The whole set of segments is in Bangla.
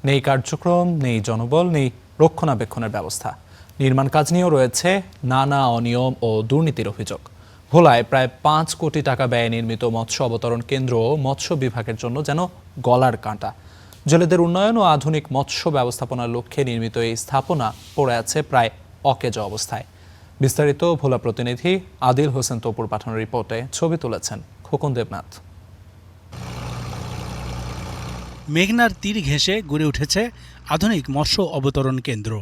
নেই কার্যক্রম, নেই জনবল, নেই রক্ষণাবেক্ষণের ব্যবস্থা। নির্মাণ কাজ নিয়েও রয়েছে নানা অনিয়ম ও দুর্নীতির অভিযোগ। ভোলায় প্রায় 5 কোটি টাকা ব্যয়ে নির্মিত মৎস্য অবতরণ কেন্দ্র মৎস্য বিভাগের জন্য যেন গলার কাঁটা। জেলেদের উন্নয়ন ও আধুনিক মৎস্য ব্যবস্থাপনার লক্ষ্যে নির্মিত এই স্থাপনা পড়ে আছে প্রায় অকেজো অবস্থায়। বিস্তারিত ভোলা প্রতিনিধি আদিল হোসেন তপুর পাঠানো রিপোর্টে ছবি তুলেছেন খোকন দেবনাথ। মেঘনার তীর ঘেঁষে গড়ে উঠেছে আধুনিক মৎস্য অবতরণ কেন্দ্র।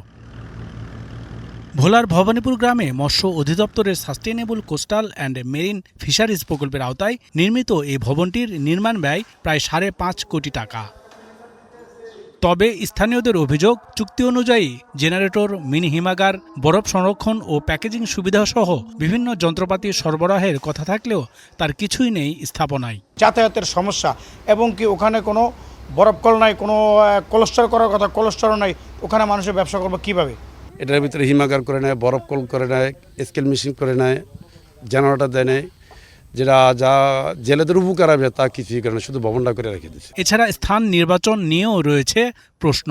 ভোলার ভবানীপুর গ্রামে মৎস্য অধিদপ্তরের sustainable coastal and marine fisheries প্রকল্পের আওতায় নির্মিত এই ভবনটির নির্মাণ ব্যয় প্রায় 5.5 কোটি টাকা। তবে স্থানীয়দের অভিযোগ, চুক্তি অনুযায়ী জেনারেটর, মিনি হিমাগার, বরফ সংরক্ষণ ও প্যাকেজিং সুবিধাসহ বিভিন্ন যন্ত্রপাতি সরবরাহের কথা থাকলেও তার কিছুই নেই স্থাপনায়। যাতায়াতের সমস্যা এবং কি ওখানে কোনো বরফ কল নাই, কোনো কোলেস্টর করার কথা কোলেস্টরও নাই। ওখানে মানুষের ব্যবসা করবো কীভাবে? এটার ভিতরে হিমাগার করে নেয়, বরফ কল করে নেয়, স্কেল মেশিন করে নেয়, জেনারেটর দেয় নেয়, যেটা যা জেলেদের উপকার হবে তা কিছুই করে না, শুধু ভবনটা করে রেখে দিচ্ছে। এছাড়া স্থান নির্বাচন নিয়েও রয়েছে প্রশ্ন।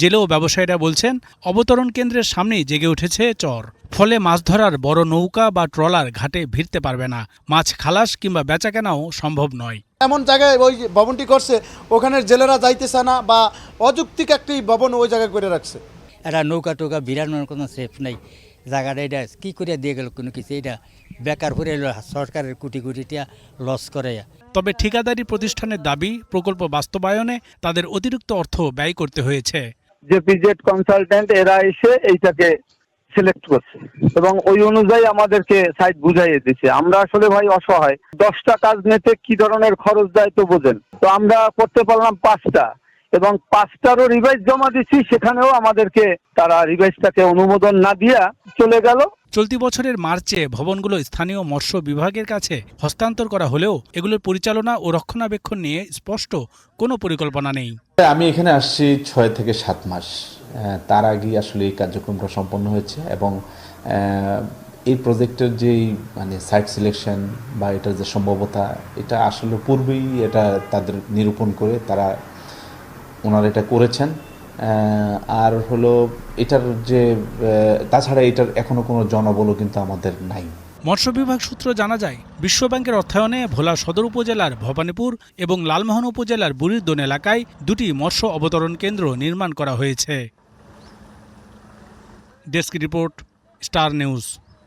জেলে ও ব্যবসায়ীরা বলছেন, অবতরণ কেন্দ্রের সামনেই জেগে উঠেছে চর। ফলে মাছ ধরার বড় নৌকা বা ট্রলার ঘাটে ভিড়তে পারবে না। মাছ খালাস কিংবা বেচাকেনাও সম্ভব নয়। এমন জায়গায় ওই ভবনটি করছে, ওখানে জেলেরা যাইতেছে না, বা অযৌক্তিক একটি ভবন ওই জায়গায় করে রাখছে। এটা নৌকা টোকা বিরানোর কোনো সেফ নেই। জায়গাটা এটা কী করে দিয়ে গেল কোনো কিছু, এটা বেকার করে সরকারের কোটি কোটি টাকা লস করে। তবে ঠিকাদারি প্রতিষ্ঠানের দাবি, প্রকল্প বাস্তবায়নে তাদের অতিরিক্ত অর্থ ব্যয় করতে হয়েছে। যে পিজেড কনসালটেন্ট এরা এসে এইটাকে সিলেক্ট করছে এবং ওই অনুযায়ী আমাদেরকে সাইট বুঝাইয়ে দিচ্ছে। আমরা আসলে ভাই অসহায়, 10টা কাজ নিতে কি ধরনের খরচ দেয় তো বোঝেন। তো আমরা করতে পারলাম 5টা এবং 5টারও রিভাইজ জমা দিচ্ছি, সেখানেও আমাদেরকে তারা রিভাইজটাকে অনুমোদন না দিয়া চলে গেল। চলতি বছরের মার্চে ভবনগুলো স্থানীয় মৎস্য বিভাগের কাছে হস্তান্তর করা হলেও এগুলোর পরিচালনা ও রক্ষণাবেক্ষণ নিয়ে স্পষ্ট কোনো পরিকল্পনা নেই। আমি এখানে আসছি 6 থেকে 7 মাস। তার আগে আসলে এই কার্যক্রমটা সম্পন্ন হয়েছে এবং এই প্রজেক্টের যেই সাইট সিলেকশন বা এটার যে সম্ভাব্যতা, এটা আসলে পূর্বেই এটা তাদের নিরূপণ করে ওনারা এটা করেছেন। আর হলো এটার যে তাছাড়া এটার এখনো কোনো জনবলও কিন্তু আমাদের নাই। মৎস্য বিভাগ সূত্র জানা যায়, বিশ্বব্যাংকের অর্থায়নে ভোলা সদর উপজেলার ভবানীপুর এবং লালমোহন উপজেলার বুড়িরদোন এলাকায় 2টি মৎস্য অবতরণ কেন্দ্র নির্মাণ করা হয়েছে। Desk report, star news.